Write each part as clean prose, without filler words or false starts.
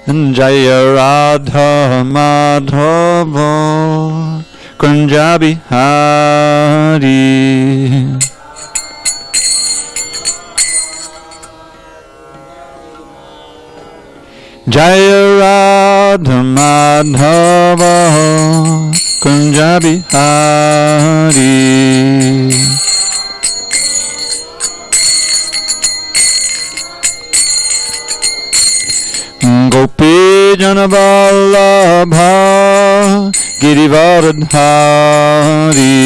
Jaya Radha Madhava Kunja Bihari. Jaya Radha Madhava Kunja Bihari. Gopi Janavallabha Girivaradhari.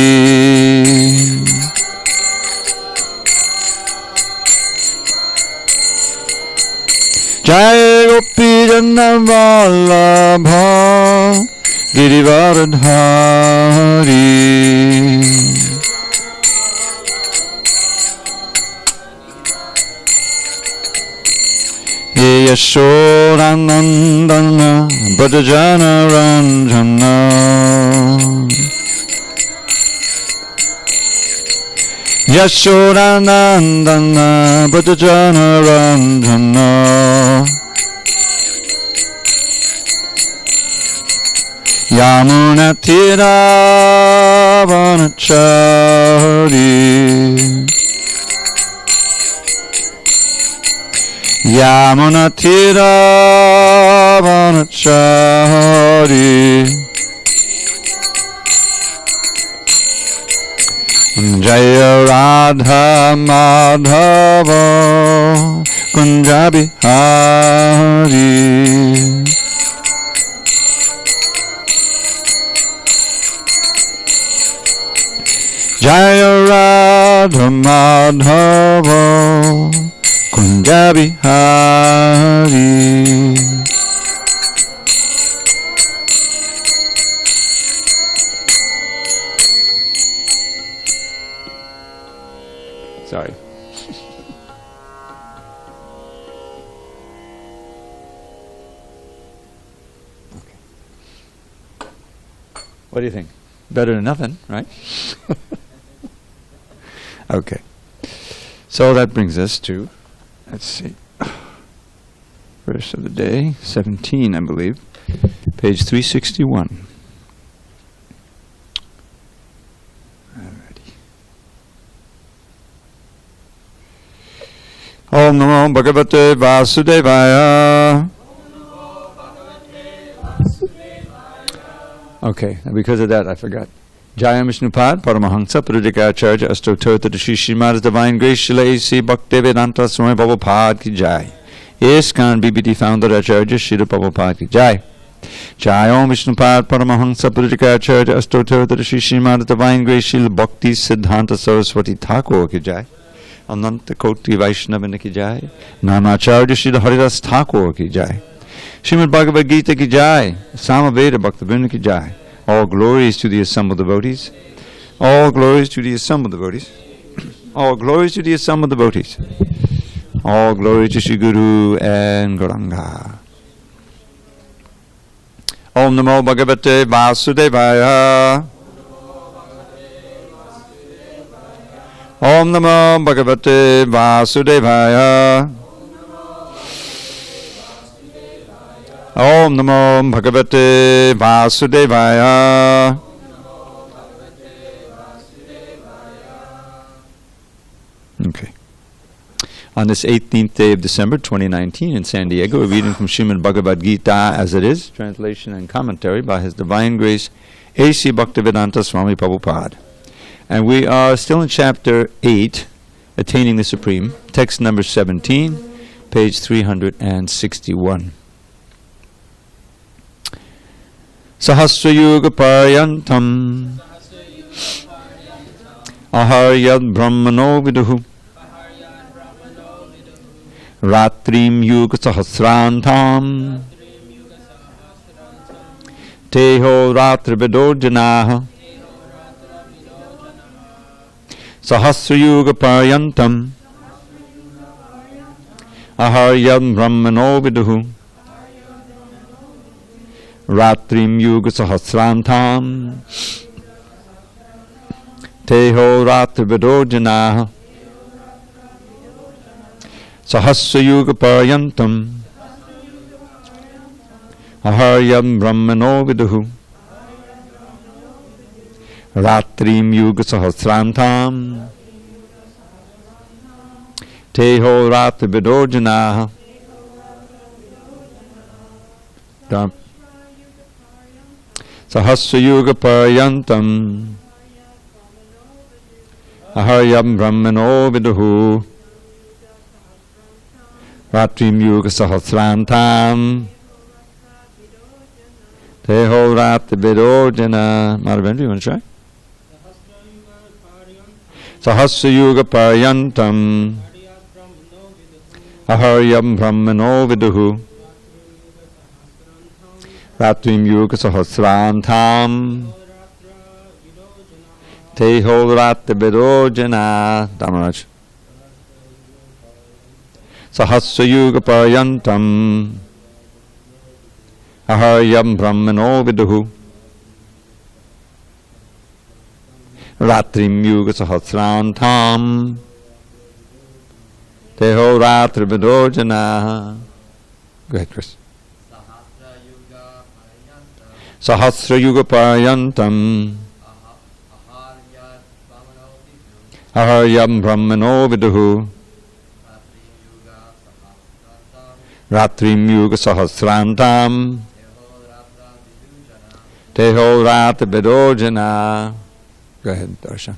Jaya Gopi Janavallabha Girivaradhari. Yashodanandana Bhajana Ranjana. Yashodanandana Bhajana Ranjana. Yamuna Tiravanachari. Yamuna Tiravanachari. Jaya Radha Madhava Kunja Bihari. Jaya Radha Madhava Kunja Bihari. Sorry. Okay. What do you think? Better than nothing, right? Okay. So that brings us to, let's see, verse of the day, 17, I believe, page 361. Alrighty. Om Namo Bhagavate Vasudevaya. Okay, and because of that I forgot. Jaya Vishnupad, Paramahansa, Pradikacharya, Astotota, Shishima's Divine Grace, Shila A.C. Bhaktivedanta Swami Prabhupada ki Jai. ISKCON BBT founder Acharya, Shila Prabhupada ki Jai. Jaya Om Vishnupad, Paramahansa, Pradikacharya, Astotota, Shishima's Divine Grace, Shila Bhakti Siddhanta Saraswati Thakur ki Jai. Ananta Koti Vaishnavana ki Jai. Namacharya Shila Haridas Thakur ki Jai. Srimad Bhagavad Gita ki Jai. Samaveda Bhaktivinoda ki Jai. All glories to the assembled devotees. All glories to the assembled devotees. All glories to the assembled devotees. All glory to Shri Guru and Gauranga. Om Namo Bhagavate Vasudevaya. Om Namo Bhagavate Vasudevaya. Om Namo Bhagavate Vasudevaya. Okay. On this 18th day of December 2019 in SanDiego, a reading from Srimad Bhagavad Gita as it is, translation and commentary by His Divine Grace A.C. Bhaktivedanta Swami Prabhupada. And we are still in chapter 8, Attaining the Supreme, text number 17, page 361. Sahasrayuga Paryantam Aharyad Brahmano Viduhu Ratrim Yuga Sahasrantam Teho Ratrivido Janaha Sahasrayuga Paryantam Aharyad Brahmano Viduhu Ratrim Yuga Sahasrantam Teho Ratrivido Janaha Sahasra Yuga Paryantam Aharyam brahmano viduhu ratrim yuga sahasrantam teho ratra vidojana sahasra yuga paryantam aharyam brahmano viduhu ratrim yuga sahasrantam teho ratra vidojana. Madhavendra, you want to try? Sahasra yuga paryantam aharyam brahmano viduhu ratrim yuga sahasrantam teho ratra vidojana. Dhamaraj. Sahasra yuga paryantam aharyam brahmano viduhu ratrim yuga sahasrantam teho ratra vidojana. Go ahead, Chris. Sahasra yuga paryantam aharyam brahmano viduhu ratrim yuga sahasrantam teho ratra vidojana. Go ahead, Darshan.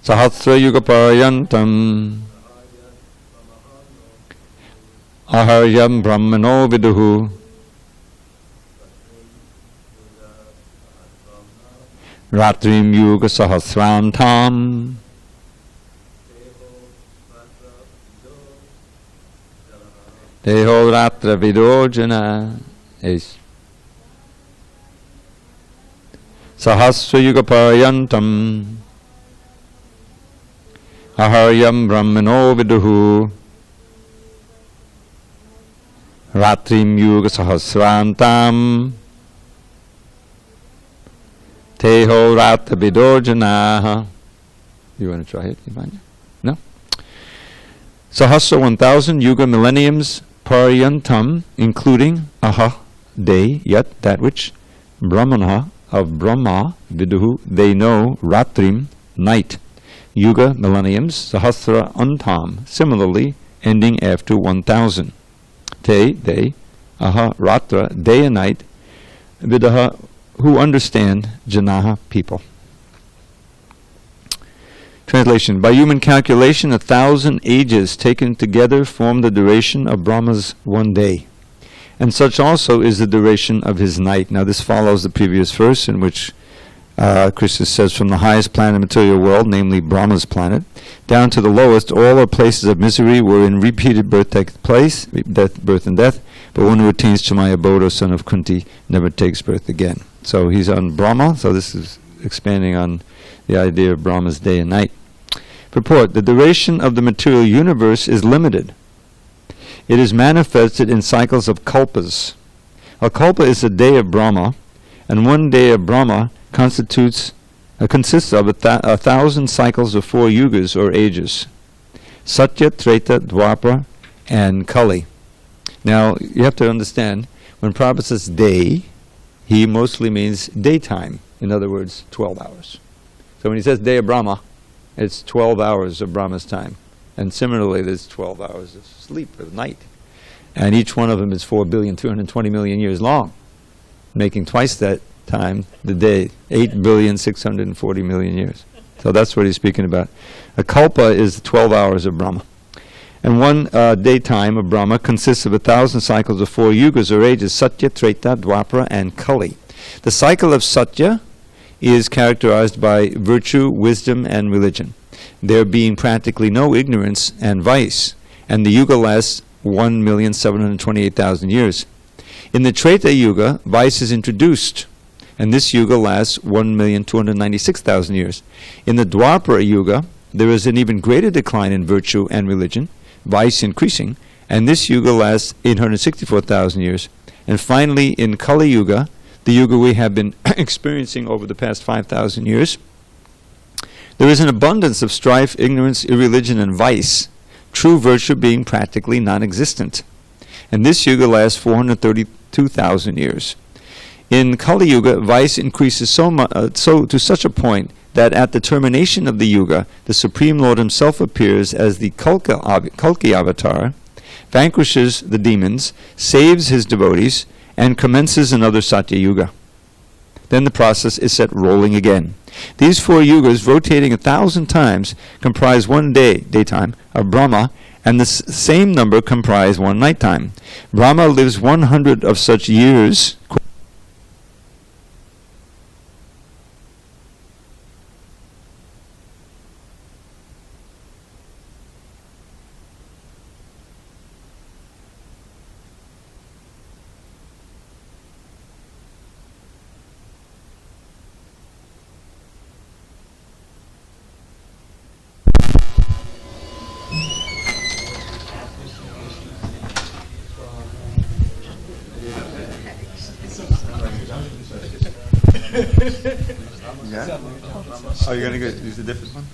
Sahasra yuga paryantam aharyam brahmano viduhu ratrim yuga sahasrantam teho ratra vidojana. Ace. Sahasra yuga paryantam aharyam brahmano viduhu ratrim yuga sahasrantam teho ratra vidojana. You want to try it, Ivanya? No? Sahasra 1,000 yuga millenniums paryantam, including aha, day, yet that which brahmana of Brahma viduhu, they know, ratrim, night, yuga millenniums, sahasra antam, similarly ending after 1,000. Te, they, aha, ratra, day and night, vidaha, who understand, janaha, people. Translation. By human calculation, 1,000 ages taken together form the duration of Brahma's one day. And such also is the duration of his night. Now this follows the previous verse in which Krishna says, from the highest planet of the material world, namely Brahma's planet, down to the lowest, all are places of misery wherein repeated birth takes place, birth and death, but one who attains to my abode, O son of Kunti, never takes birth again. So he's on Brahma, so this is expanding on the idea of Brahma's day and night. Purport. The duration of the material universe is limited. It is manifested in cycles of kalpas. A kalpa is a day of Brahma, and one day of Brahma consists of 1,000 cycles of 4 yugas or ages. Satya, Treta, Dwapara, and Kali. Now, you have to understand, when Prabhupada says day, he mostly means daytime. In other words, 12 hours. So when he says day of Brahma, it's 12 hours of Brahma's time. And similarly, there's 12 hours of sleep, of night. And each one of them is 4,220,000,000 years long, making twice that time the day, 8,640,000,000 years. So that's what he's speaking about. A kalpa is 12 hours of Brahma. And one daytime of Brahma consists of 1,000 cycles of 4 yugas or ages, Satya, Treta, Dwapara, and Kali. The cycle of Satya is characterized by virtue, wisdom, and religion, there being practically no ignorance and vice, and the yuga lasts 1,728,000 years. In the Treta Yuga, vice is introduced, and this yuga lasts 1,296,000 years. In the Dwapara Yuga, there is an even greater decline in virtue and religion, vice increasing, and this yuga lasts 864,000 years. And finally, in Kali Yuga, the yuga we have been experiencing over the past 5,000 years, there is an abundance of strife, ignorance, irreligion, and vice, true virtue being practically non-existent. and this yuga lasts 432,000 years. In Kali Yuga, vice increases so to such a point that at the termination of the yuga, the Supreme Lord himself appears as the Kalki avatar, vanquishes the demons, saves his devotees, and commences another Satya Yuga. Then the process is set rolling again. These 4 yugas, rotating 1,000 times, comprise one daytime, of Brahma, and the same number comprise one nighttime. Brahma lives 100 of such years. Yeah? Oh, you're going to use a different one?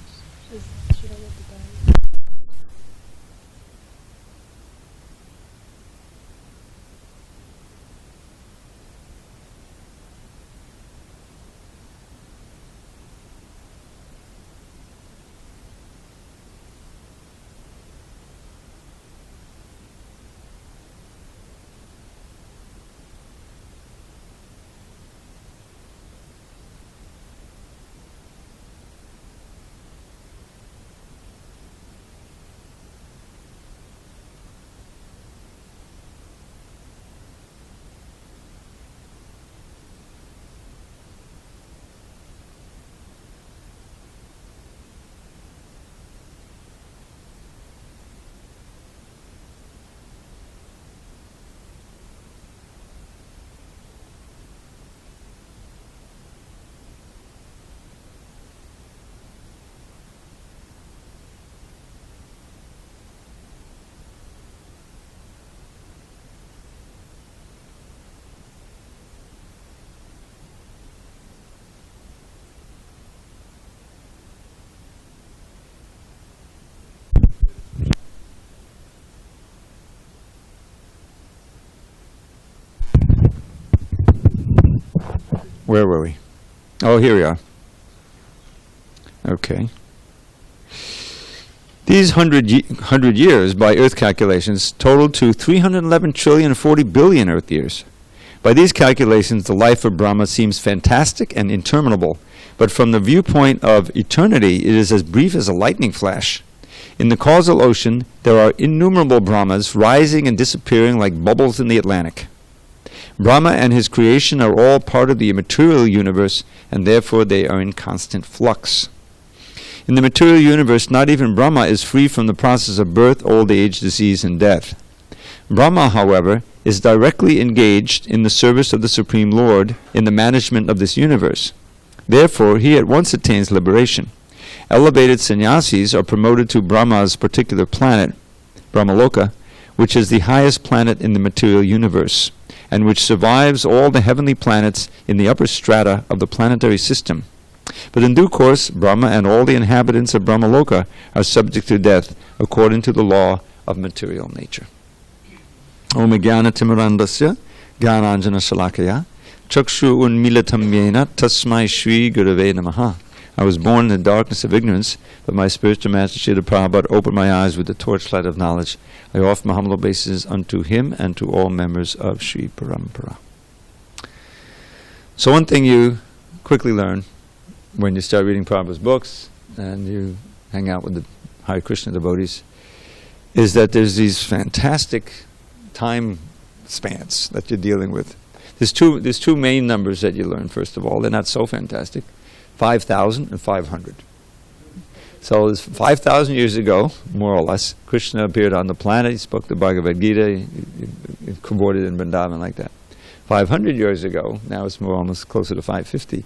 Where were we? Oh, here we are. Okay. These 100 years, by Earth calculations, total to 311 trillion 40 billion Earth years. By these calculations, the life of Brahma seems fantastic and interminable, but from the viewpoint of eternity, it is as brief as a lightning flash. In the causal ocean, there are innumerable Brahmas rising and disappearing like bubbles in the Atlantic. Brahma and his creation are all part of the material universe, and therefore they are in constant flux. In the material universe, not even Brahma is free from the process of birth, old age, disease, and death. Brahma, however, is directly engaged in the service of the Supreme Lord in the management of this universe. Therefore, he at once attains liberation. Elevated sannyasis are promoted to Brahma's particular planet, Brahmaloka, which is the highest planet in the material universe, and which survives all the heavenly planets in the upper strata of the planetary system. But in due course, Brahma and all the inhabitants of Brahmaloka are subject to death according to the law of material nature. Om Jnana Timurandasya Jnananjana Shalakaya Chakshu Unmilatam Yena Tasmai Shri Gurave Namaha. I was born in the darkness of ignorance, but my spiritual master Srila Prabhupada opened my eyes with the torchlight of knowledge. I offer my humble obeisances unto him and to all members of Sri Parampara. So one thing you quickly learn when you start reading Prabhupada's books and you hang out with the Harekrishna devotees is that there's these fantastic time spans that you're dealing with. There's two main numbers that you learn, first of all. They're not so fantastic. 5,000 and 500. So it was 5,000 years ago, more or less, Krishna appeared on the planet. He spoke the Bhagavad Gita. He cavorted in Vrindavan like that. 500 years ago, now it's more almost closer to 550,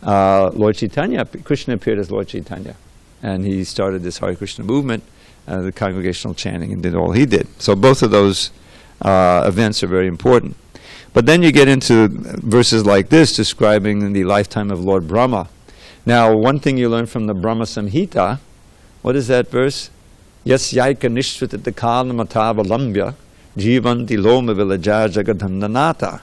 Lord Chaitanya, Krishna appeared as Lord Chaitanya. And he started this Hare Krishna movement, the congregational chanting, and did all he did. So both of those events are very important. But then you get into verses like this describing the lifetime of Lord Brahma. Now, one thing you learn from the Brahma Samhita, what is that verse? Yasyaika nishvitata kalamatava lambya Jivanti loma vilaja jagadhandanata.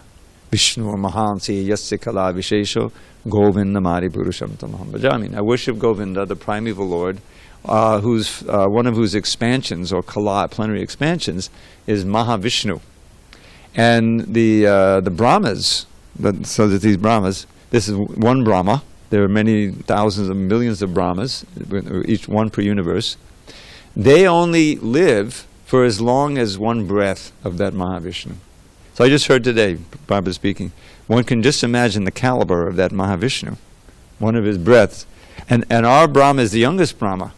Vishnu Mahansi Yasya Kala Vishesho Govinda Mari Purusham Tamaham Bhajami. I worship Govinda, the primeval Lord, whose one of whose expansions, or Kala, plenary expansions, is Mahavishnu. And the Brahmas, so that these Brahmas, this is one Brahma, there are many thousands of millions of Brahmas, each one per universe. They only live for as long as one breath of that Mahavishnu. So I just heard today, Barbara speaking, one can just imagine the caliber of that Mahavishnu, one of his breaths. And our Brahma is the youngest Brahma.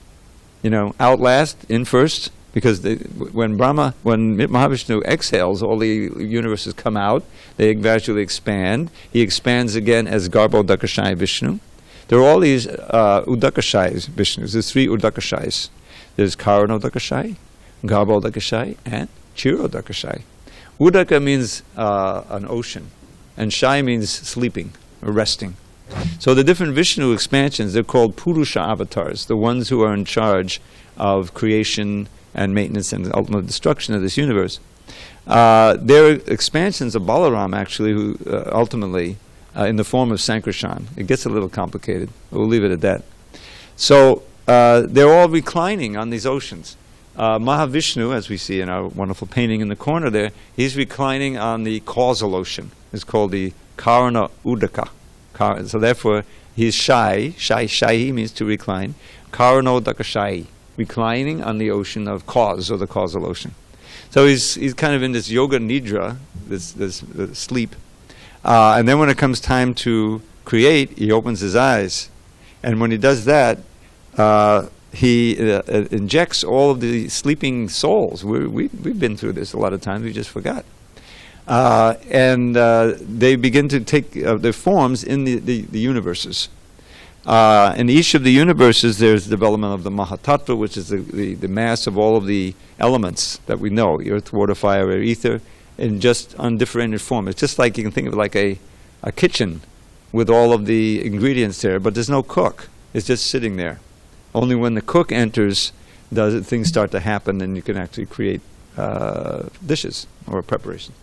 Out last, in first, because when Mahavishnu exhales, all the universes come out, they gradually expand. He expands again as Garbhodakashaya Vishnu. There are all these Udakashayas Vishnus. There's 3 Udakashayas. There's Karanodakashaya, Garbhodakashaya, and Chirodakashaya. Udaka means an ocean, and Shai means sleeping or resting. So the different Vishnu expansions, they're called Purusha avatars, the ones who are in charge of creation and maintenance and ultimate destruction of this universe. They're expansions of Balaram, actually, who ultimately, in the form of Sankirtan. It gets a little complicated. We'll leave it at that. So they're all reclining on these oceans. Mahavishnu, as we see in our wonderful painting in the corner there, he's reclining on the causal ocean. It's called the Karana Udaka. So therefore, he's Shai. Shai means to recline. Karanodaka Shai, reclining on the ocean of cause, or the causal ocean. So he's kind of in this yoga nidra, this sleep. And then when it comes time to create, he opens his eyes. And when he does that, he injects all of the sleeping souls. We've been through this a lot of times, we just forgot. And they begin to take their forms in the universes. In each of the universes, there's development of the Mahatattva, which is the mass of all of the elements that we know, earth, water, fire, air, ether, in just undifferentiated form. It's just like, you can think of it like a kitchen with all of the ingredients there, but there's no cook. It's just sitting there. Only when the cook enters does things start to happen, and you can actually create dishes or preparation.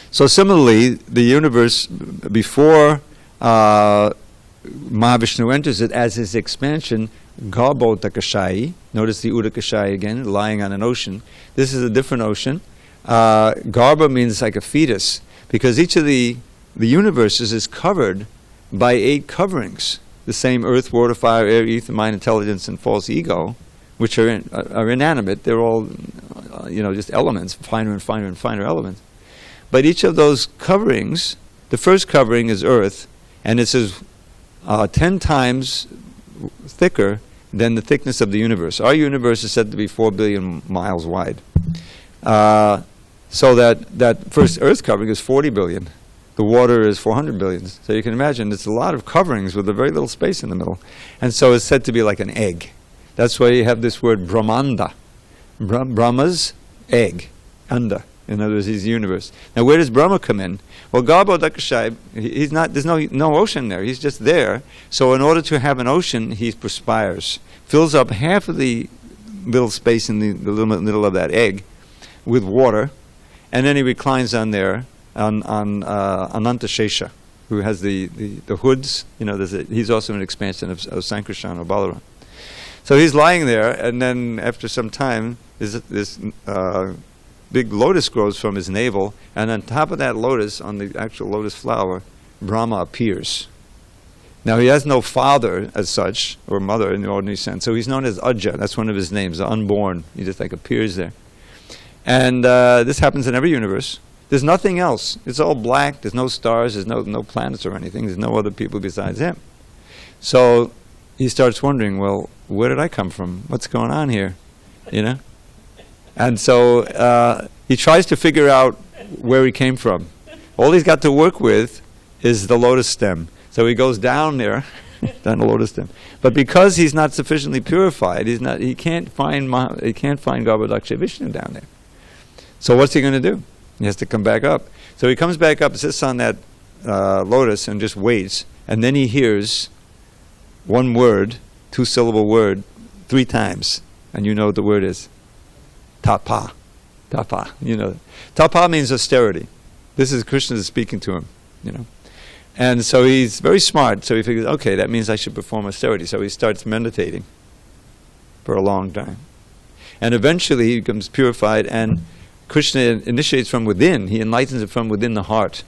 So similarly, the universe, before Mahavishnu enters it as his expansion, Garbhodakashaya, notice the Udakashaya again, lying on an ocean. This is a different ocean. Garbha means like a fetus, because each of the universes is covered by 8 coverings. The same earth, water, fire, air, ether, mind, intelligence, and false ego, which are inanimate. They're all, just elements, finer and finer and finer elements. But each of those coverings, the first covering is earth, and it says 10 times thicker than the thickness of the universe. Our universe is said to be 4 billion miles wide. So that first earth covering is 40 billion. The water is 400 billion. So you can imagine it's a lot of coverings with a very little space in the middle. And so it's said to be like an egg. That's why you have this word Brahmanda. Brahma's egg. Anda. In other words, he's the universe. Now where does Brahma come in? Well, Garbhodakashaya, he's not, there's no ocean there. He's just there. So in order to have an ocean, he perspires. Fills up half of the little space in the little middle of that egg with water. And then he reclines on there. On Anantashesha, who has the hoods. He's also an expansion of Sankirtan or Balaram. So he's lying there, and then after some time, this big lotus grows from his navel, and on top of that lotus, on the actual lotus flower, Brahma appears. Now he has no father as such, or mother in the ordinary sense, so he's known as Ajja. That's one of his names, the unborn. He just appears there. And this happens in every universe. There's nothing else. It's all black. There's no stars. There's no planets or anything. There's no other people besides him. So he starts wondering, well, where did I come from? What's going on here? And so he tries to figure out where he came from. All he's got to work with is the lotus stem. So he goes down there, down the lotus stem. But because he's not sufficiently purified, he can't find Garbhodakashaya Vishnu down there. So what's he going to do? He has to come back up. So he comes back up, sits on that lotus, and just waits. And then he hears one word, 2-syllable word, 3 times. And you know what the word is. Tapa. Tapa, Tapa means austerity. This is Krishna speaking to him, And so he's very smart, so he figures, okay, that means I should perform austerity. So he starts meditating for a long time. And eventually he becomes purified, and Krishna initiates from within. He enlightens it from within the heart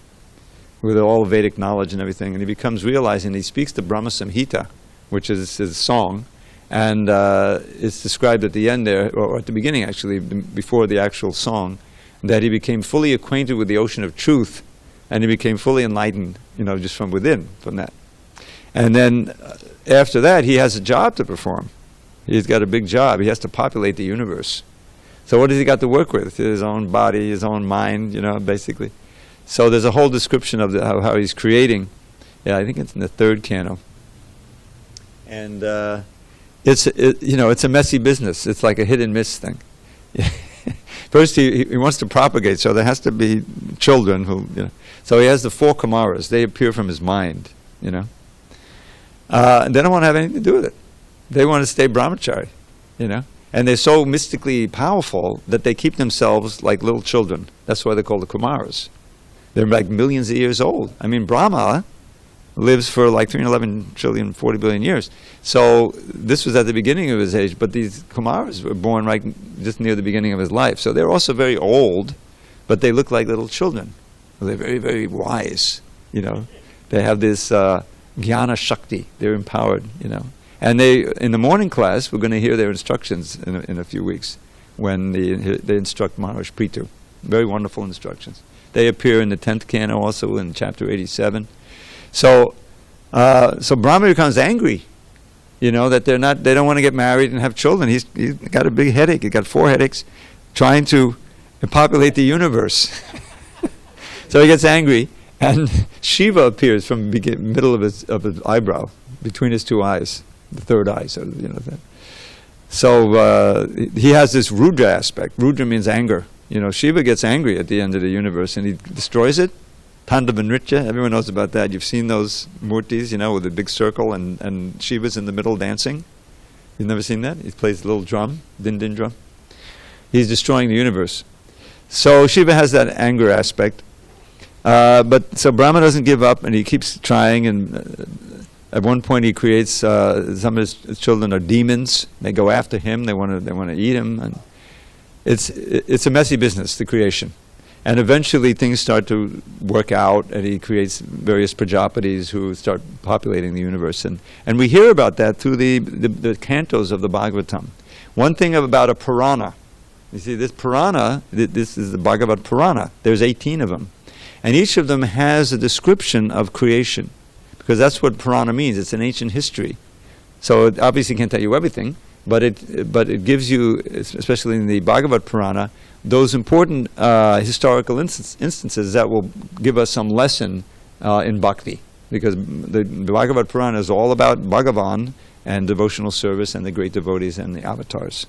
with all Vedic knowledge and everything. And he becomes realizing, he speaks the Brahma Samhita, which is his song. And it's described at the end there, or at the beginning actually, before the actual song, that he became fully acquainted with the ocean of truth, and he became fully enlightened, just from within, from that. And then after that, he has a job to perform. He's got a big job. He has to populate the universe. So what has he got to work with? His own body, his own mind, basically. So there's a whole description of how he's creating. Yeah, I think it's in the 3rd canto. And it's a messy business. It's like a hit and miss thing. First, he wants to propagate, so there has to be children who, So he has the 4 Kumaras. They appear from his mind, And they don't want to have anything to do with it. They want to stay brahmachari, And they're so mystically powerful that they keep themselves like little children. That's why they're called the Kumaras. They're like millions of years old. I mean, Brahma lives for like 311 trillion, 40 billion years. So this was at the beginning of his age, but these Kumaras were born right just near the beginning of his life. So they're also very old, but they look like little children. They're very, very wise, They have this jnana shakti. They're empowered, And they, in the morning class, we're going to hear their instructions in a few weeks when they instruct Maharaj Prithu. Very wonderful instructions. They appear in the 10th canto also in chapter 87. So Brahma becomes angry, that they don't want to get married and have children. He's got a big headache. He's got 4 headaches, trying to populate the universe. So he gets angry, and Shiva appears from the middle of his eyebrow, between his 2 eyes, the 3rd eye. So he has this Rudra aspect. Rudra means anger. Shiva gets angry at the end of the universe, and he destroys it. Tandava Nritya, everyone knows about that. You've seen those murtis, with a big circle and Shiva's in the middle dancing. You've never seen that? He plays a little drum, din-din drum. He's destroying the universe. So Shiva has that anger aspect. So Brahma doesn't give up, and he keeps trying, and at one point he creates, some of his children are demons. They go after him, they want to eat him. And it's a messy business, the creation. And eventually things start to work out, and he creates various Prajapatis who start populating the universe. And we hear about that through the cantos of the Bhagavatam. One thing about a Purana, you see, this Purana, this is the Bhagavad Purana. There's 18 of them. And each of them has a description of creation, because that's what Purana means. It's an ancient history. So it obviously can't tell you everything, but it gives you, especially in the Bhagavad Purana, those important historical instances that will give us some lesson in bhakti, because the Bhagavad Purana is all about Bhagavan and devotional service and the great devotees and the avatars.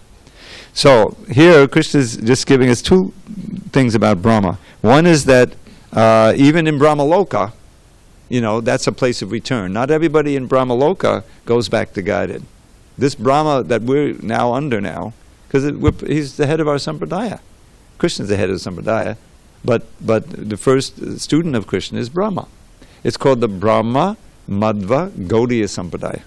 So here Krishna is just giving us 2 things about Brahma. One is that even in Brahmaloka, that's a place of return. Not everybody in Brahmaloka goes back to Godhead. This Brahma that we're now under now, because he's the head of our sampradaya. Krishna's the head of the sampradaya, but the first student of Krishna is Brahma. It's called the Brahma Madhva Gaudiya Sampradaya.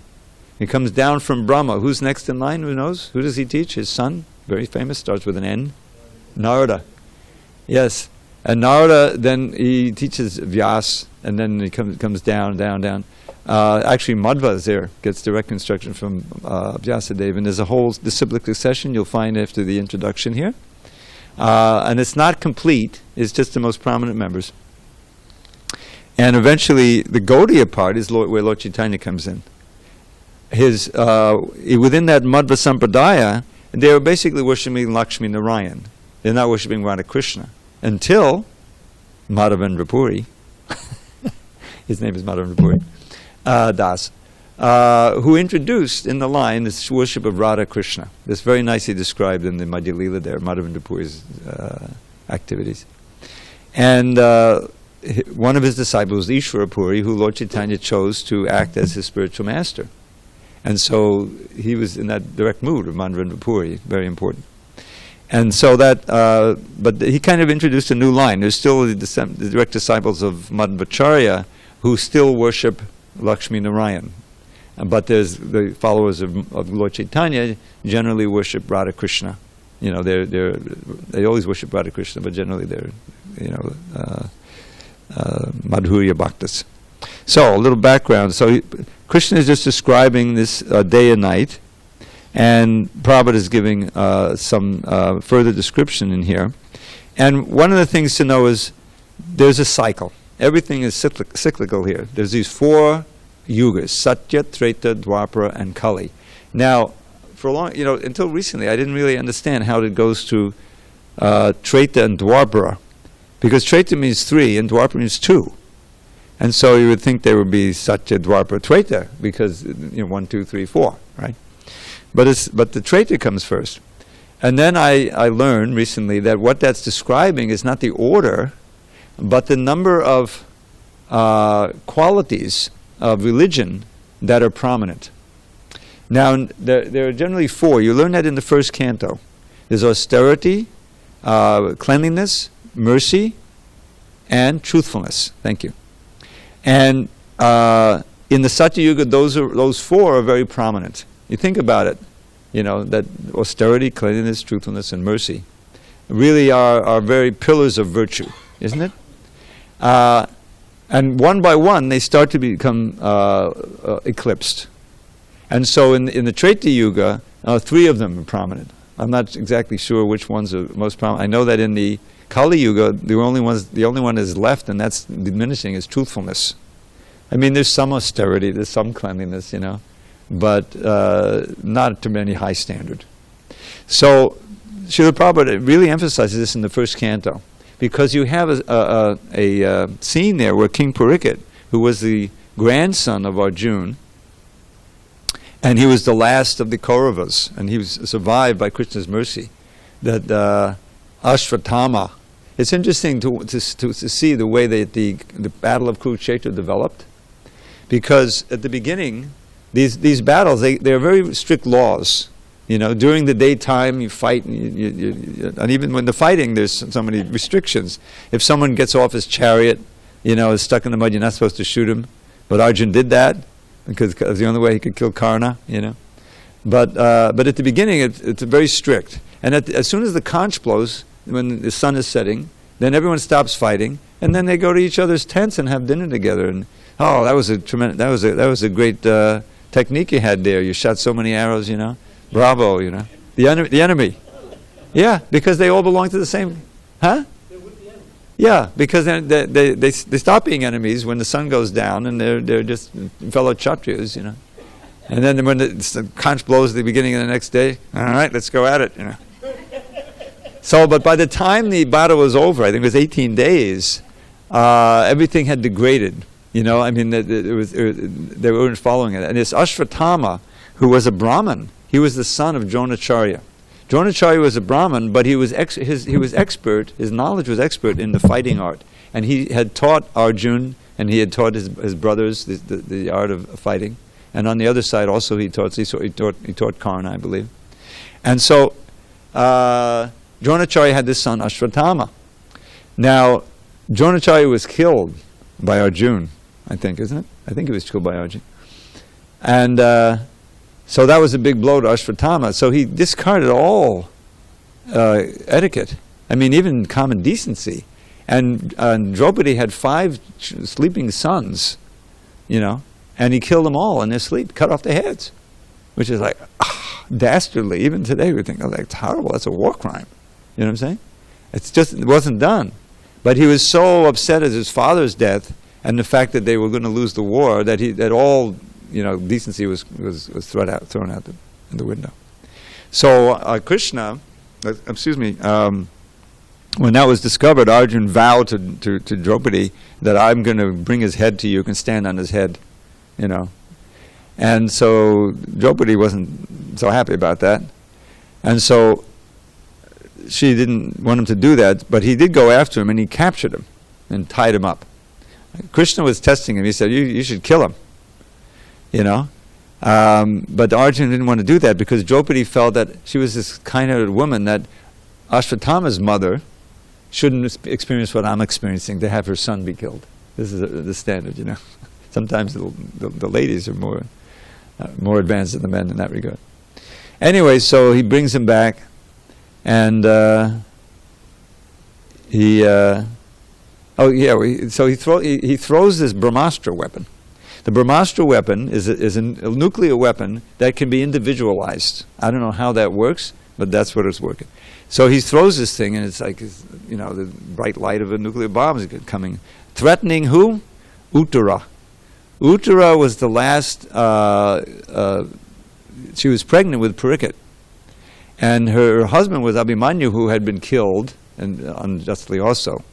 It comes down from Brahma. Who's next in line? Who knows? Who does he teach? His son, very famous, starts with an N. Narada. Yes. And Narada, then he teaches Vyas, and then he comes down. Actually, Madhva is there, gets direct instruction from Vyasadeva, and there's a whole disciplic succession you'll find after the introduction here. And it's not complete, it's just the most prominent members. And eventually, the Gaudiya part is where Lord Chaitanya comes in. Within that Madhva Sampradaya, they are basically worshipping Lakshmi Narayan. They're not worshipping Radha Krishna. Until Madhavendra Puri, his name is Madhavendra Puri, Das, who introduced in the line this worship of Radha Krishna. This very nicely described in the Madhya Lila there, Madhavendra Puri's activities. And one of his disciples, Ishvara Puri, who Lord Chaitanya chose to act as his spiritual master. And so he was in that direct mood of Madhavendra Puri, very important. And so that, but he kind of introduced a new line. There's still the direct disciples of Madhvacharya who still worship Lakshmi Narayan. But there's the followers of Lord Chaitanya generally worship Radha Krishna. You know, they always worship Radha Krishna, but generally they're, you know, Madhurya Bhaktas. So, a little background. So, Krishna is just describing this day and night, and Prabhupada is giving some further description in here. And one of the things to know is there's a cycle. Everything is cyclical here. There's these 4 yugas: Satya, Treta, Dwapara, and Kali. Now, for a long, you know, until recently, I didn't really understand how it goes to Treta and Dwapara, because Treta means 3 and Dwapara means 2. And so you would think there would be Satya, Dwapara, Treta, because, you know, 1, 2, 3, 4, right? But the Treta comes first. And then I learned recently that what that's describing is not the order, but the number of qualities of religion that are prominent. Now, there are generally 4. You learn that in the first canto. There's austerity, cleanliness, mercy, and truthfulness. Thank you. And in the Satya Yuga, those 4 are very prominent. You think about it, you know, that austerity, cleanliness, truthfulness, and mercy really are very pillars of virtue, isn't it? And one by one, they start to become eclipsed. And so in the Treta Yuga, 3 of them are prominent. I'm not exactly sure which ones are most prominent. I know that in the Kali Yuga, the only one is left, and that's diminishing, is truthfulness. I mean, there's some austerity, there's some cleanliness, you know, but not to any high standard. So Srila Prabhupada really emphasizes this in the first canto, because you have a scene there where King Parikshit, who was the grandson of Arjuna, and he was the last of the Kauravas, and he was survived by Krishna's mercy, that Ashvatthama. It's interesting to see the way that the Battle of Kurukshetra developed, because at the beginning, these battles, they're very strict laws. You know, during the daytime you fight, and even when the fighting, there's so many restrictions. If someone gets off his chariot, you know, is stuck in the mud, you're not supposed to shoot him. But Arjuna did that, because it was the only way he could kill Karna, you know. But at the beginning, it's very strict. And as soon as the conch blows, when the sun is setting, then everyone stops fighting, and then they go to each other's tents and have dinner together. And oh, that was a tremendous, that was a great technique you had there. You shot so many arrows, you know. Bravo, you know. The enemy. Yeah, because they all belong to the same. Huh? They're with the enemy. Yeah, because then they stop being enemies when the sun goes down, and they're just fellow Kshatriyas, you know. And then when the conch blows at the beginning of the next day, all right, let's go at it, you know. So, but by the time the battle was over, I think it was 18 days, everything had degraded. You know, I mean, they weren't following it. And this Ashvatthama, who was a Brahmin, he was the son of Dronacharya. Dronacharya was a Brahmin, but he was expert. His knowledge was expert in the fighting art, and he had taught Arjuna, and he had taught his brothers the art of fighting. And on the other side, also he taught Karna, I believe. And so Dronacharya had this son Ashvatthama. Now, Dronacharya was killed by Arjuna, I think, isn't it? I think he was killed by Arjuna. And so that was a big blow to Ashvatthama. So he discarded all etiquette. I mean, even common decency. And Draupadi had 5 sleeping sons, you know, and he killed them all in their sleep, cut off their heads, which is like dastardly. Even today we think, oh, that's horrible. That's a war crime. You know what I'm saying? It wasn't done. But he was so upset at his father's death and the fact that they were going to lose the war that all, you know, decency was thrown out in the window. So Krishna, when that was discovered, Arjuna vowed to Draupadi that I'm going to bring his head to you. You can stand on his head, you know. And so Draupadi wasn't so happy about that. And so she didn't want him to do that, but he did go after him and he captured him and tied him up. Krishna was testing him. He said, you should kill him, you know. But Arjuna didn't want to do that because Draupadi felt that she was this kind-hearted woman that Ashwatthama's mother shouldn't experience what I'm experiencing, to have her son be killed. This is the standard, you know. Sometimes the ladies are more advanced than the men in that regard. Anyway, so he brings him back, and he throws this Brahmastra weapon. The Brahmastra weapon is a nuclear weapon that can be individualized. I don't know how that works, but that's what it's working. So he throws this thing, and it's like, you know, the bright light of a nuclear bomb is coming, threatening who? Uttara. Uttara was the last. She was pregnant with Parikshit, and her husband was Abhimanyu, who had been killed, and unjustly also.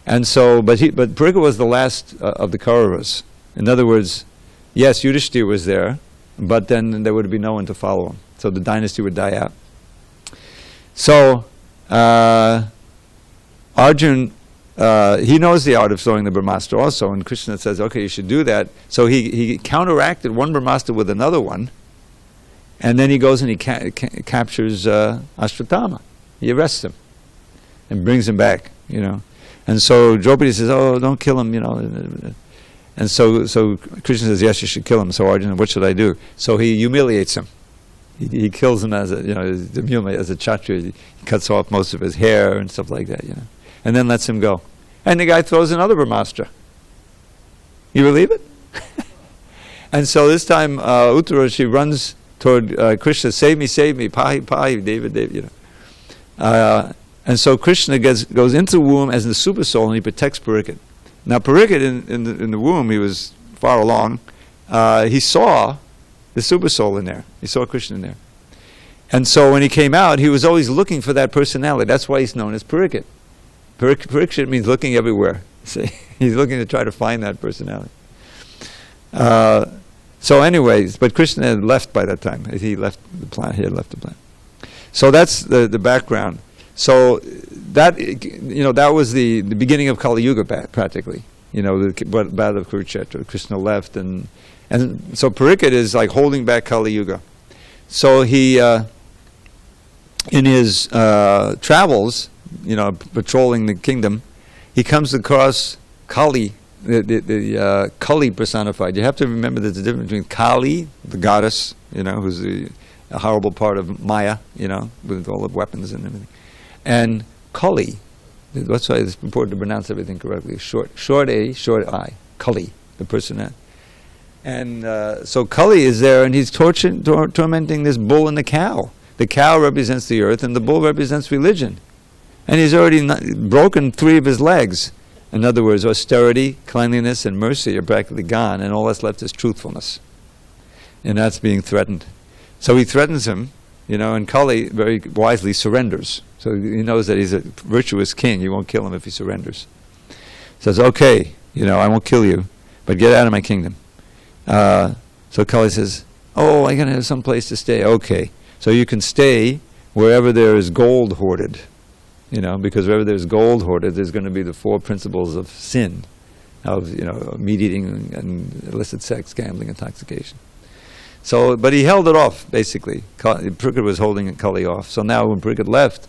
And so, but Parikshit was the last of the Kauravas. In other words, yes, Yudhishthira was there, but then there would be no one to follow him. So the dynasty would die out. So Arjun, he knows the art of throwing the Brahmastra also, and Krishna says, okay, you should do that. So he counteracted one Brahmastra with another one, and then he goes and he captures Ashwatthama. He arrests him and brings him back, you know. And so Draupadi says, oh, don't kill him, you know. And so Krishna says, yes, you should kill him. So Arjuna, what should I do? So he humiliates him. He kills him as a, you know, as a kshatriya. He cuts off most of his hair and stuff like that, you know. And then lets him go. And the guy throws another Brahmastra. You believe it? And so this time, Uttara, she runs toward Krishna, save me, pahi, David, you know. And so Krishna goes into the womb as the super soul, and he protects Parikshit. Now Parikshit in the womb, he was far along. He saw the super soul in there. He saw Krishna in there. And so when he came out, he was always looking for that personality. That's why he's known as Parikshit. Parikshit means looking everywhere. See? He's looking to try to find that personality. So anyways, but Krishna had left by that time. He left the planet. He had left the planet. So that's the background. So that, you know, that was the beginning of Kali Yuga practically. You know, the battle of Kurukshetra. Krishna left, and so Parikshit is like holding back Kali Yuga. So he, in his travels, you know, patrolling the kingdom, he comes across Kali, the Kali personified. You have to remember there's a difference between Kali, the goddess, you know, who's a horrible part of Maya, you know, with all the weapons and everything, and Kali. That's why it's important to pronounce everything correctly. Short A, short I. Kali, the person. And so Kali is there, and he's tormenting this bull and the cow. The cow represents the earth, and the bull represents religion. And he's already broken 3 of his legs. In other words, austerity, cleanliness, and mercy are practically gone, and all that's left is truthfulness. And that's being threatened. So he threatens him, you know, and Kali very wisely surrenders. So he knows that he's a virtuous king. He won't kill him if he surrenders. Says, okay, you know, I won't kill you, but get out of my kingdom. So Kali says, oh, I'm going to have some place to stay. Okay. So you can stay wherever there is gold hoarded. You know, because wherever there's gold hoarded, there's going to be the 4 principles of sin, of, you know, meat eating and illicit sex, gambling, intoxication. So, but he held it off, basically. Parikshit was holding Kali off. So now when Parikshit left,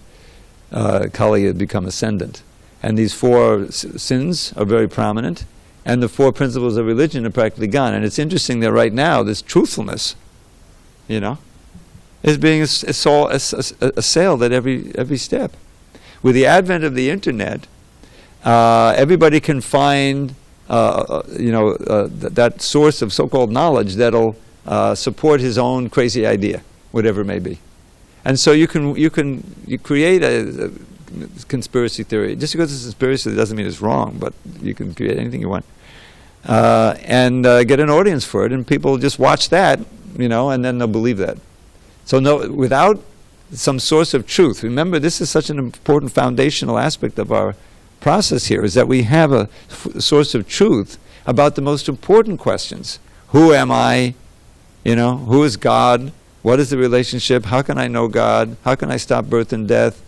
Kali had become ascendant. And these 4 sins are very prominent, and the 4 principles of religion are practically gone. And it's interesting that right now, this truthfulness, you know, is being assailed at every step. With the advent of the internet, everybody can find, that source of so-called knowledge that'll support his own crazy idea, whatever it may be. And so you create a conspiracy theory. Just because it's a conspiracy doesn't mean it's wrong, but you can create anything you want. And get an audience for it, and people just watch that, you know, and then they'll believe that. So no, without some source of truth. Remember, this is such an important foundational aspect of our process here, is that we have a source of truth about the most important questions. Who am I? You know, who is God? What is the relationship? How can I know God? How can I stop birth and death?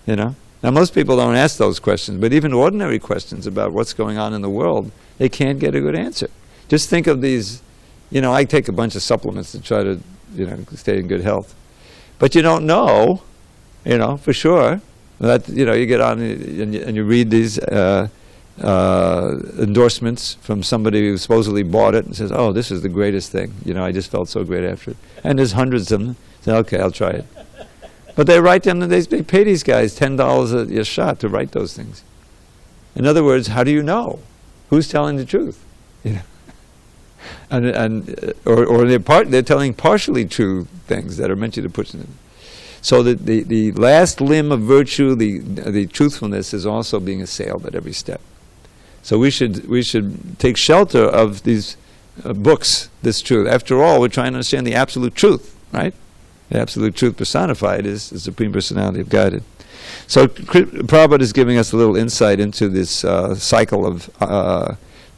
You know? Now, most people don't ask those questions, but even ordinary questions about what's going on in the world, they can't get a good answer. Just think of these, you know, I take a bunch of supplements to try to, you know, stay in good health. But you don't know, you know, for sure, That, you get on and you read these endorsements from somebody who supposedly bought it and says, "Oh, this is the greatest thing. I just felt so great after it." And there's hundreds of them. Say, "Okay, I'll try it." But they write them, and they pay these guys $10 a shot to write those things. In other words, how do you know who's telling the truth? Or they're telling partially true things that are meant you to put in it. So the last limb of virtue, the truthfulness, is also being assailed at every step. So we should take shelter of these books, this truth. After all, we're trying to understand the absolute truth, right? The absolute truth personified is the Supreme Personality of Godhead. So Prabhupada is giving us a little insight into this cycle of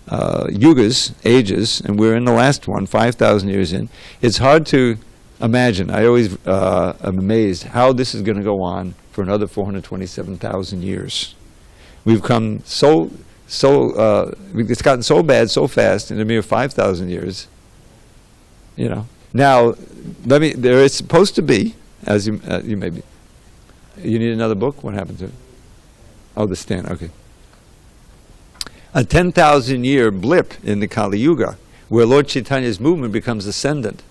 yugas, ages, and we're in the last one, 5,000 years in. It's hard to imagine. I always am amazed how this is going to go on for another 427,000 years. We've come it's gotten so bad so fast in a mere 5,000 years. Now, there is supposed to be, as you may be. You need another book? What happened to it? Oh, the stand, okay. A 10,000-year blip in the Kali Yuga, where Lord Chaitanya's movement becomes ascendant,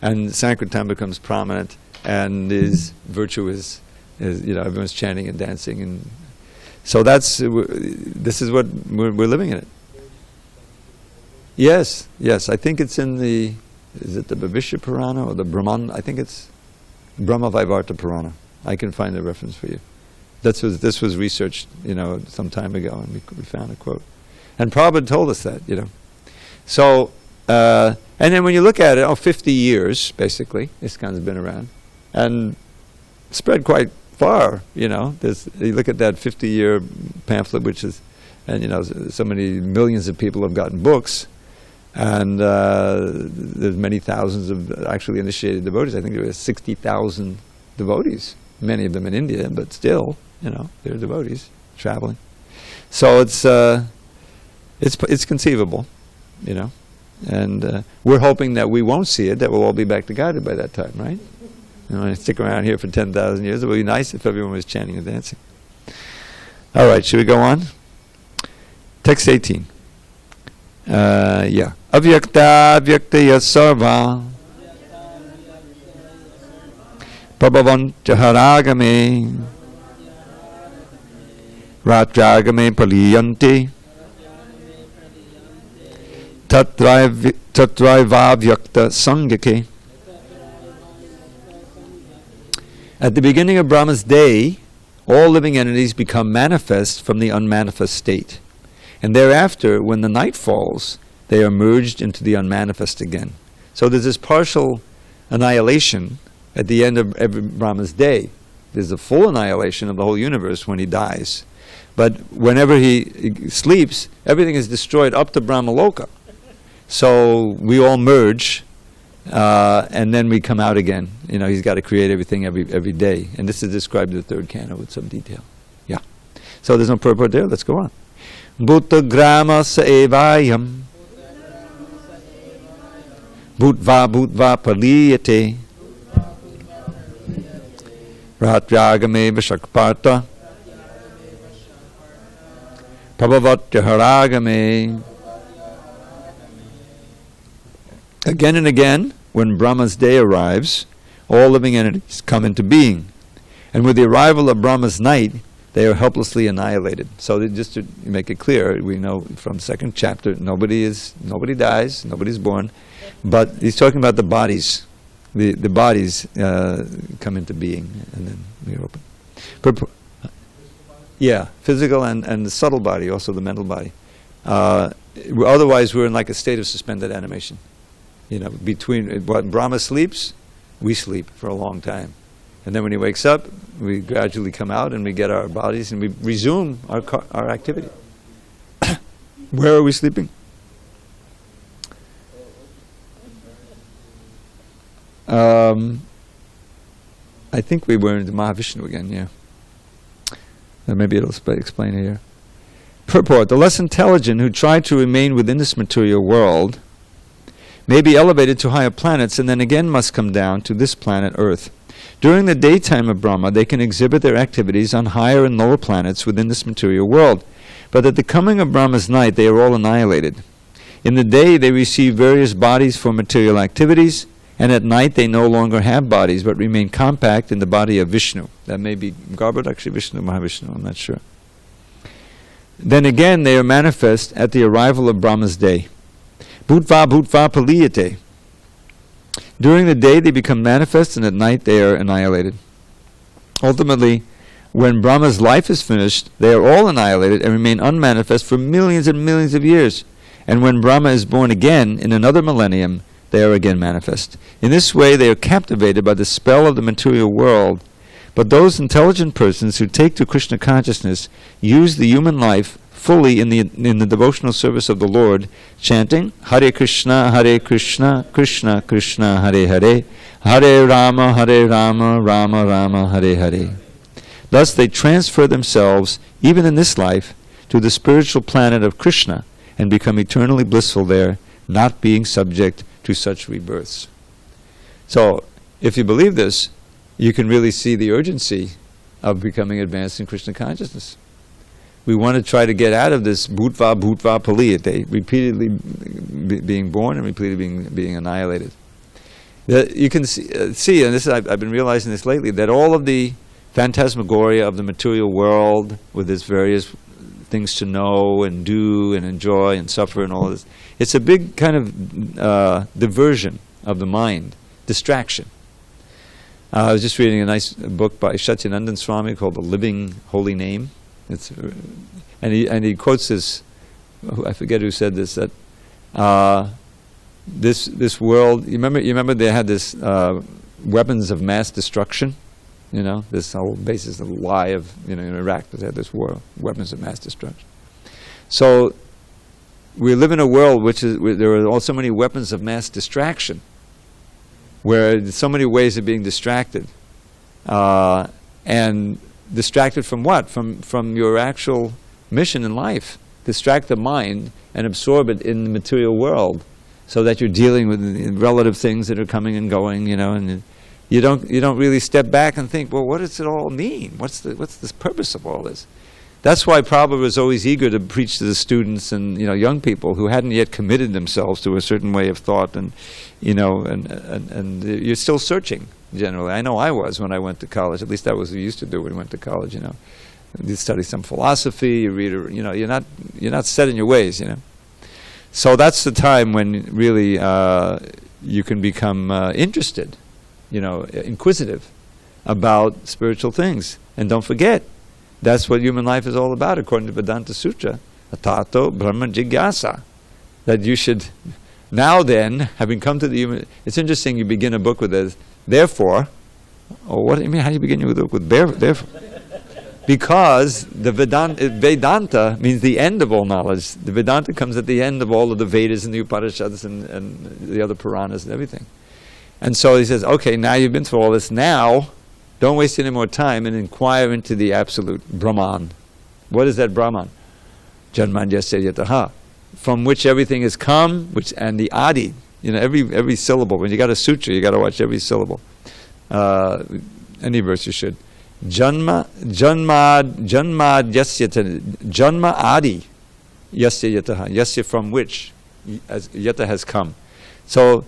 and Sankirtan becomes prominent, and his virtue is everyone's chanting and dancing, and so this is what we're living in it. Yes, I think it's in the. Is it the Bhavishya Purana or the Brahman? I think it's Brahma Vaivarta Purana. I can find the reference for you. This was researched, some time ago, and we found a quote. And Prabhupada told us that, So, and then when you look at it, 50 years, basically, ISKCON's been around, and spread quite far, You look at that 50-year pamphlet, which is, and so many millions of people have gotten books, and there's many thousands of actually initiated devotees. I think there were 60,000 devotees, many of them in India, but still, they're devotees traveling. So it's conceivable, and we're hoping that we won't see it, that we'll all be back to God by that time, right? Stick around here for 10,000 years. It would be nice if everyone was chanting and dancing. All right, should we go on? Text 18. Avyakta Avyaktaya Sarva Prabhavanta Haragame Ratragame Paliyanti Tatraivavyakta Sangake. At the beginning of Brahma's day, all living entities become manifest from the unmanifest state. And thereafter, when the night falls, they are merged into the unmanifest again. So there's this partial annihilation at the end of every Brahma's day. There's a full annihilation of the whole universe when he dies. But whenever he sleeps, everything is destroyed up to Brahmaloka. So we all merge, and then we come out again. He's got to create everything every day. And this is described in the third canto with some detail. Yeah. So there's no purport there. Let's go on. Bhuta grama sa evayam Bhutva paliyate Ratyagame vashakparta Prabhavatya haragame. Again and again, when Brahma's day arrives, all living entities come into being. And with the arrival of Brahma's night, they are helplessly annihilated. So just to make it clear, we know from second chapter, nobody dies, nobody's born, but he's talking about the bodies. The bodies come into being, and then we open. Physical and the subtle body, also the mental body. Otherwise, we're in like a state of suspended animation. Between when Brahma sleeps, we sleep for a long time. And then when he wakes up, we gradually come out and we get our bodies and we resume our activity. Where are we sleeping? I think we were into Mahavishnu again, yeah. Maybe it'll explain here. Purport: the less intelligent who try to remain within this material world may be elevated to higher planets and then again must come down to this planet Earth. During the daytime of Brahma, they can exhibit their activities on higher and lower planets within this material world. But at the coming of Brahma's night, they are all annihilated. In the day, they receive various bodies for material activities, and at night they no longer have bodies, but remain compact in the body of Vishnu. That may be Bhagavad, actually Vishnu, Mahavishnu, I'm not sure. Then again, they are manifest at the arrival of Brahma's day. Bhutva bhutva paliyate. During the day they become manifest, and at night they are annihilated. Ultimately, when Brahma's life is finished, they are all annihilated and remain unmanifest for millions and millions of years. And when Brahma is born again in another millennium, they are again manifest. In this way, they are captivated by the spell of the material world. But those intelligent persons who take to Krishna consciousness use the human life fully in the devotional service of the Lord, chanting Hare Krishna, Krishna Krishna, Hare Hare, Hare Rama, Rama Rama, Hare Hare. Thus they transfer themselves, even in this life, to the spiritual planet of Krishna and become eternally blissful there, not being subject to such rebirths. So, if you believe this, you can really see the urgency of becoming advanced in Krishna consciousness. We want to try to get out of this bhutva bhutva paliyate, repeatedly being born and repeatedly being annihilated. You can see, and this I've been realizing this lately, that all of the phantasmagoria of the material world, with its various things to know and do and enjoy and suffer and all this, it's a big kind of diversion of the mind, distraction. I was just reading a nice book by Satyanandan Swami called The Living Holy Name. And he quotes this, I forget who said this, that this world, you remember they had this weapons of mass destruction, this whole basis of the lie of, in Iraq, they had this war, weapons of mass destruction. So we live in a world where there are so many weapons of mass distraction, where there's so many ways of being distracted. And distracted from what? From your actual mission in life. Distract the mind and absorb it in the material world, so that you're dealing with relative things that are coming and going, and you don't really step back and think, well, what does it all mean? What's the purpose of all this? That's why Prabhupada was always eager to preach to the students and young people who hadn't yet committed themselves to a certain way of thought, and and you're still searching. Generally, I know I was when I went to college. At least that was what we used to do when we went to college. You study some philosophy. You read. You're not set in your ways. So that's the time when really you can become interested, inquisitive about spiritual things. And don't forget, that's what human life is all about, according to Vedanta Sutra. Atato Brahma Jigyasa. That you should now then, having come to the human. It's interesting. You begin a book with this. Therefore, what do you mean? How do you begin with therefore? Because the Vedanta means the end of all knowledge. The Vedanta comes at the end of all of the Vedas and the Upanishads and the other Puranas and everything. And so he says, okay, now you've been through all this. Now, don't waste any more time and inquire into the absolute Brahman. What is that Brahman? Janmanyasya yataha, from which everything has come, and the Adi. Every syllable. When you got a sutra, you got to watch every syllable. Any verse you should. Janma adi yasya yataha. Yasya, from which yata has come. So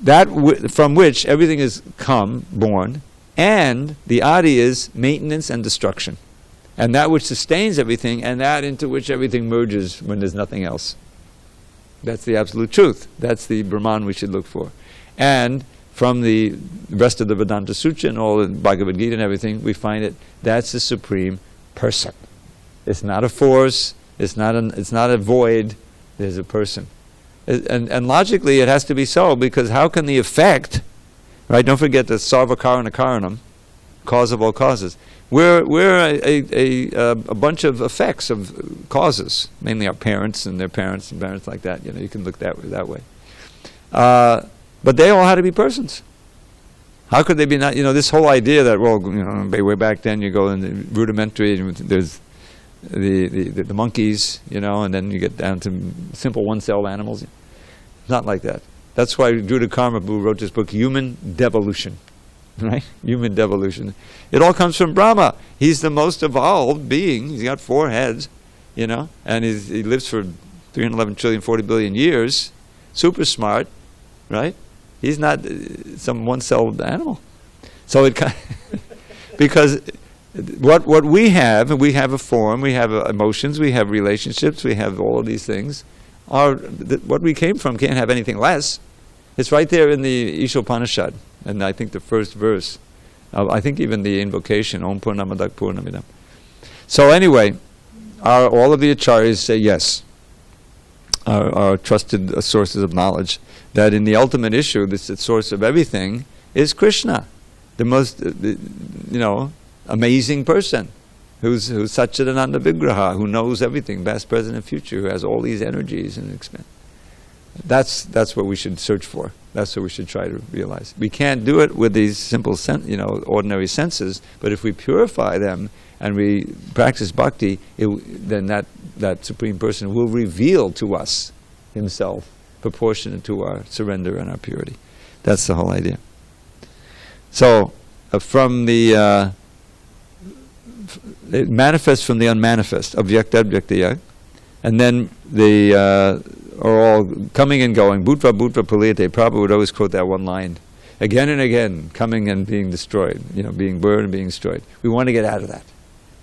that from which everything is come, born, and the adi is maintenance and destruction, and that which sustains everything, and that into which everything merges when there's nothing else. That's the absolute truth. That's the Brahman we should look for. And from the rest of the Vedanta Sutra and all the Bhagavad Gita and everything, we find it. That's the supreme person. It's not a force. It's not a void. There's a person. And logically, it has to be so, because how can the effect, right? Don't forget the sarva karana karanam, cause of all causes. We're a bunch of effects of causes, mainly our parents and their parents and parents like that. You can look that way. But they all had to be persons. How could they be not? This whole idea that, way back then you go in the rudimentary, and there's the monkeys, and then you get down to simple one-celled animals. Not like that. That's why Dravida Dasa wrote this book, Human Devolution. right? Human devolution. It all comes from Brahma. He's the most evolved being. He's got 4 heads, and he lives for 311 trillion, 40 billion years. Super smart, right? He's not some one-celled animal. So it because what we have, and we have a form, we have emotions, we have relationships, we have all of these things. What we came from can't have anything less. It's right there in the Ishopanishad, and I think the first verse. I think even the invocation, Om Purnamadak Purnamidam. So anyway, all of the acharyas say yes, are trusted sources of knowledge, that in the ultimate issue, the source of everything is Krishna, the most, amazing person, who's Satchidananda Vigraha, who knows everything, past, present, and future, who has all these energies and expand. That's what we should search for. That's what we should try to realize. We can't do it with these simple, ordinary senses. But if we purify them and we practice bhakti, then that supreme person will reveal to us himself, proportionate to our surrender and our purity. That's the whole idea. So, it manifests from the unmanifest, avyakta, advyakta, and then are all coming and going. Bhutva, bhutva, paliyate. Prabhupada would always quote that one line. Again and again, coming and being destroyed. Being burned and being destroyed. We want to get out of that.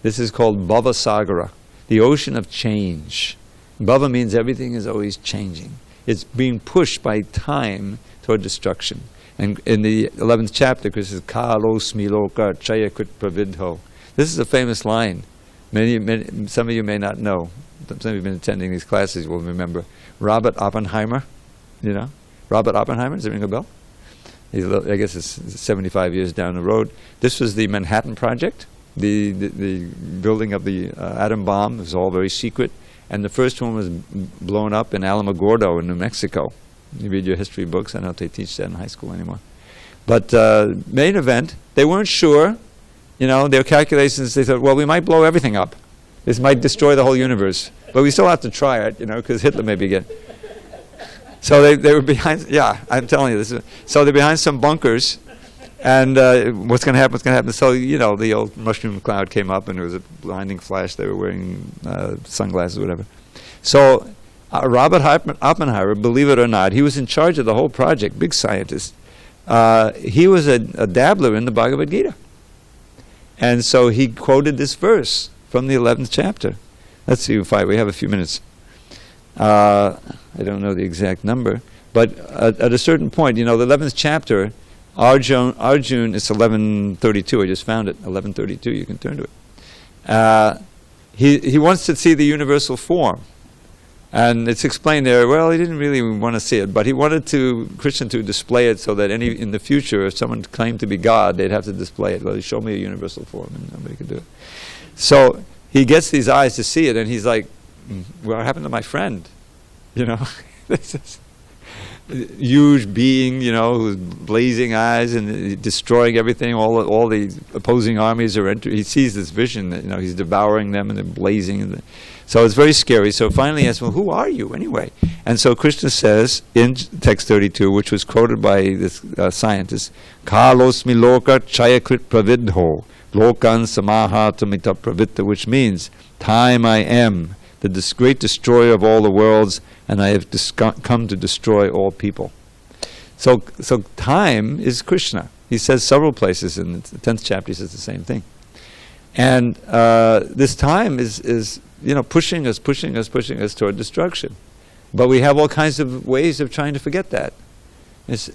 This is called Bhava Sagara, the ocean of change. Bhava means everything is always changing. It's being pushed by time toward destruction. And in the 11th chapter, Krishna says, Kalosmi loka chayakrit pravidho. This is a famous line. Some of you may not know. Some of you have been attending these classes will remember. Robert Oppenheimer, Robert Oppenheimer, does it ring a bell? I guess it's 75 years down the road. This was the Manhattan Project, the building of the atom bomb. It was all very secret. And the first one was blown up in Alamogordo in New Mexico. You read your history books. I don't know if they teach that in high school anymore. But main event, they weren't sure. Their calculations, they thought, well, we might blow everything up. This might destroy the whole universe. But we still have to try it, because Hitler may begin. So they were behind, I'm telling you this. So they're behind some bunkers, and what's going to happen? So, the old mushroom cloud came up, and there was a blinding flash. They were wearing sunglasses or whatever. So Robert Oppenheimer, believe it or not, he was in charge of the whole project, big scientist. He was a dabbler in the Bhagavad Gita. And so he quoted this verse from the 11th chapter. Let's see if we have a few minutes. I don't know the exact number, but at a certain point, the 11th chapter, Arjun, it's 1132, I just found it, 1132, you can turn to it. He wants to see the universal form. And it's explained there, well, he didn't really want to see it, but he wanted Krishna to display it so that in the future, if someone claimed to be God, they'd have to display it. Well, he showed me a universal form, and nobody could do it. So he gets these eyes to see it, and he's like, what happened to my friend? This is huge being, who's blazing eyes and destroying everything. All the opposing armies are entering. He sees this vision that, he's devouring them and they're blazing. So it's very scary. So finally he asks, well, who are you anyway? And so Krishna says in text 32, which was quoted by this scientist, Kalosmi loka chayakrit pravidho, lokan samahatamita pravitta, which means, time I am, the great destroyer of all the worlds, and I have come to destroy all people. So time is Krishna. He says several places in the 10th chapter, he says the same thing. And this time is pushing us toward destruction. But we have all kinds of ways of trying to forget that. It's,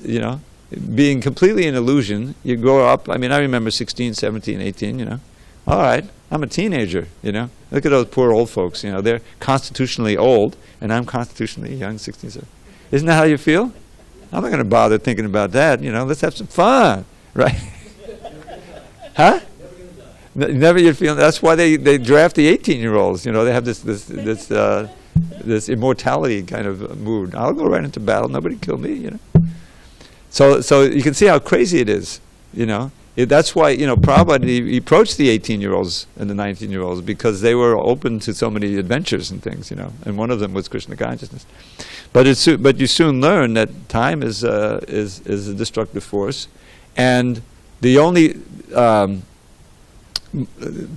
being completely an illusion. You grow up, I remember 16, 17, 18, all right, I'm a teenager, Look at those poor old folks, they're constitutionally old, and I'm constitutionally young, 16, 17. Isn't that how you feel? I'm not going to bother thinking about that, let's have some fun, right? Huh? Never you'd feel. That's why they draft the 18-year-olds. They have this immortality kind of mood. I'll go right into battle. Nobody kill me. So you can see how crazy it is. That's why Prabhupada he approached the 18-year-olds and the 19-year-olds because they were open to so many adventures and things. And one of them was Krishna consciousness. But you soon learn that time is a destructive force, and The only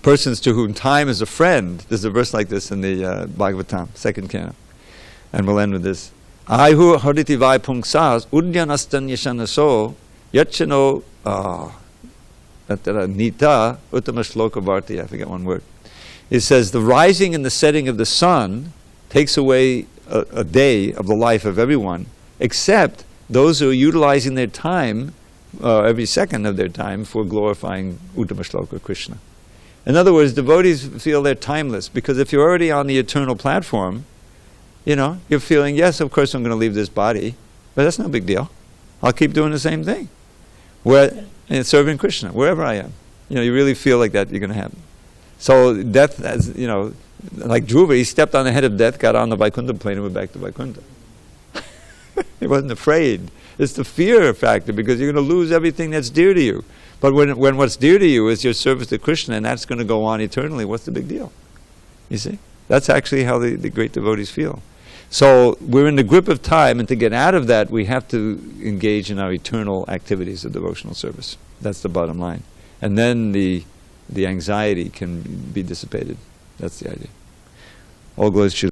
persons to whom time is a friend, there's a verse like this in the Bhagavatam, second canon, and we'll end with this. Aihu hariti vai pungsas udyanastan yashanaso yachano nita uttama shloka varti, I forget one word. It says, the rising and the setting of the sun takes away a day of the life of everyone, except those who are utilizing their time, every second of their time, for glorifying Uttama Shloka Krishna. In other words, devotees feel they're timeless, because if you're already on the eternal platform, you're feeling, yes, of course I'm going to leave this body, but that's no big deal. I'll keep doing the same thing. And serving Krishna, wherever I am. You really feel like that you're going to happen. So death, as like Dhruva, he stepped on the head of death, got on the Vaikuntha plane, and went back to Vaikuntha. He wasn't afraid. It's the fear factor, because you're going to lose everything that's dear to you. But when what's dear to you is your service to Krishna, and that's going to go on eternally, what's the big deal? You see? That's actually how the great devotees feel. So we're in the grip of time, and to get out of that, we have to engage in our eternal activities of devotional service. That's the bottom line. And then the anxiety can be dissipated. That's the idea. All glories to